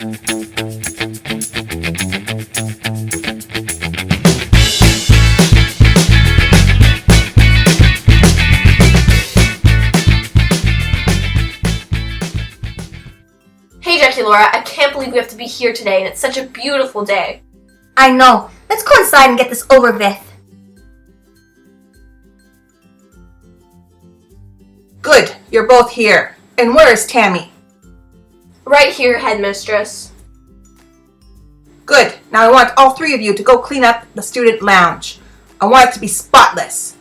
Hey Draculaura, I can't believe we have to be here today and it's such a beautiful day. I know. Let's go inside and get this over with. Good, you're both here. And where is Tammy? Right here, headmistress. Good, now I want all three of you to go clean up the student lounge. I want it to be spotless.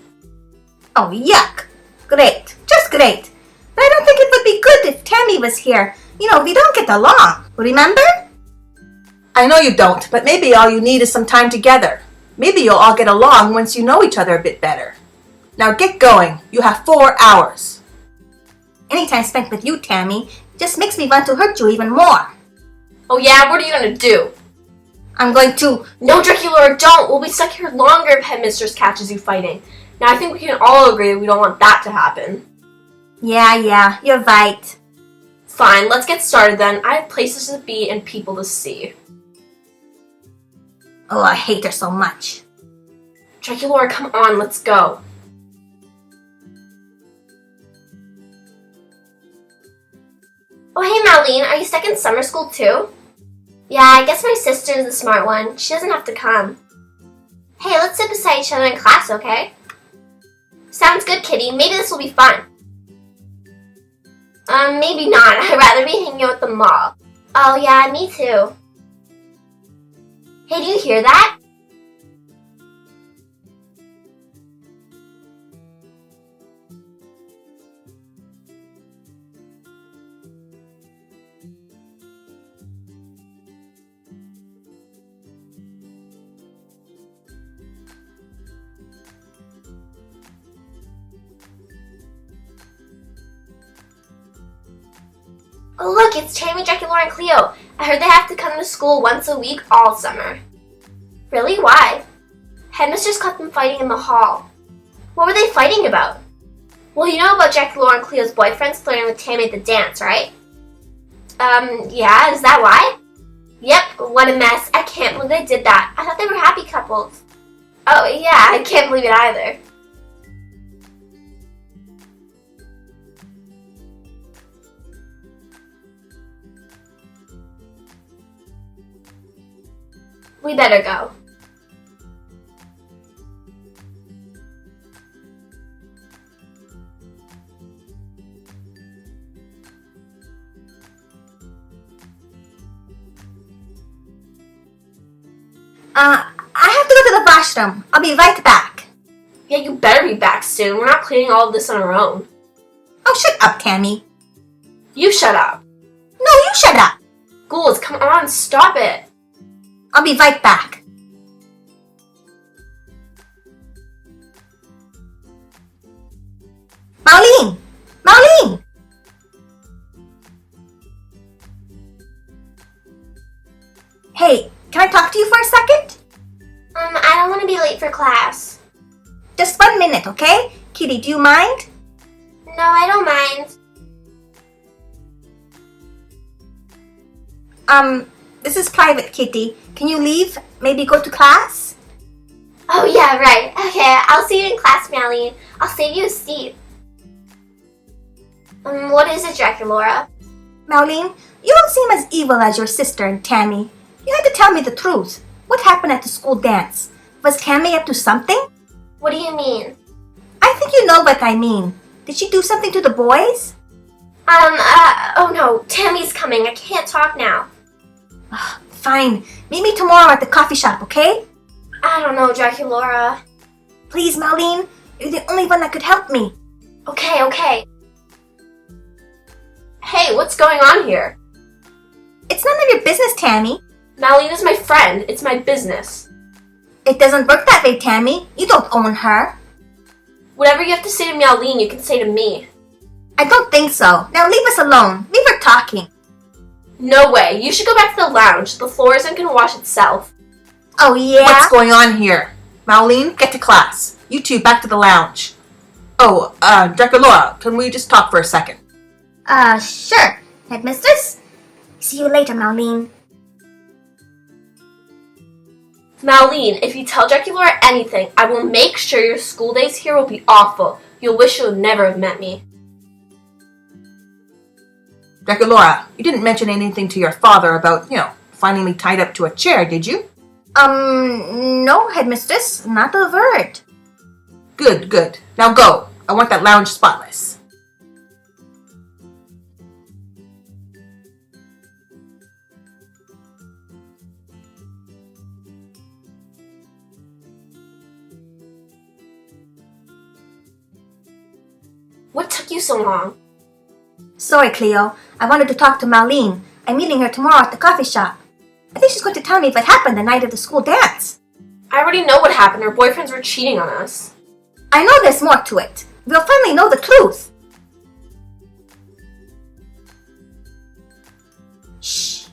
Oh, yuck. Great. Just great. But I don't think it would be good if Tammy was here. You know, we don't get along. Remember? I know you don't, but maybe all you need is some time together. Maybe you'll all get along once you know each other a bit better. Now get going. You have 4 hours. Any time spent with you, Tammy, just makes me want to hurt you even more. Oh yeah, what are you gonna do? I'm going to... No, Draculaura, don't! We'll be stuck here longer if headmistress catches you fighting. Now I think we can all agree that we don't want that to happen. Yeah, you're right. Fine, let's get started then. I have places to be and people to see. Oh, I hate her so much. Draculaura, come on, let's go. Oh, hey, Marlene, are you stuck in summer school too? Yeah, I guess my sister's the smart one. She doesn't have to come. Hey, let's sit beside each other in class, okay? Sounds good, Kitty. Maybe this will be fun. Maybe not. I'd rather be hanging out at the mall. Oh, yeah, me too. Hey, do you hear that? Oh look, it's Tammy, Draculaura, and Cleo. I heard they have to come to school once a week all summer. Really? Why? Headmistress caught them fighting in the hall. What were they fighting about? Well, you know about Draculaura and Cleo's boyfriends flirting with Tammy at the dance, right? Yeah, is that why? Yep, what a mess. I can't believe they did that. I thought they were happy couples. Oh yeah, I can't believe it either. We better go. I have to go to the washroom. I'll be right back. Yeah, you better be back soon. We're not cleaning all of this on our own. Oh, shut up, Tammy. You shut up. No, you shut up. Ghouls, come on, stop it. I'll be right back. Marlene! Hey, can I talk to you for a second? I don't want to be late for class. Just 1 minute, okay? Kitty, do you mind? No, I don't mind. This is private, Kitty. Can you leave? Maybe go to class? Oh yeah, right. Okay, I'll see you in class, Marlene. I'll save you a seat. What is it, Draculaura? Marlene, you don't seem as evil as your sister and Tammy. You had to tell me the truth. What happened at the school dance? Was Tammy up to something? What do you mean? I think you know what I mean. Did she do something to the boys? Oh no, Tammy's coming. I can't talk now. Fine. Meet me tomorrow at the coffee shop, okay? I don't know, Draculaura. Please, Marlene. You're the only one that could help me. Okay. Hey, what's going on here? It's none of your business, Tammy. Marlene is my friend. It's my business. It doesn't work that way, Tammy. You don't own her. Whatever you have to say to Marlene, you can say to me. I don't think so. Now leave us alone. We were talking. No way. You should go back to the lounge. The floor isn't going to wash itself. Oh, yeah? What's going on here? Marlene, get to class. You two, back to the lounge. Oh, Draculaura, can we just talk for a second? Sure. Headmistress? See you later, Marlene. Marlene, if you tell Draculaura anything, I will make sure your school days here will be awful. You'll wish you would never have met me. Draculaura, you didn't mention anything to your father about, finding me tied up to a chair, did you? No, headmistress, not a word. Good, good. Now go. I want that lounge spotless. What took you so long? Sorry, Cleo. I wanted to talk to Marlene. I'm meeting her tomorrow at the coffee shop. I think she's going to tell me what happened the night of the school dance. I already know what happened. Our boyfriends were cheating on us. I know there's more to it. We'll finally know the truth. Shh.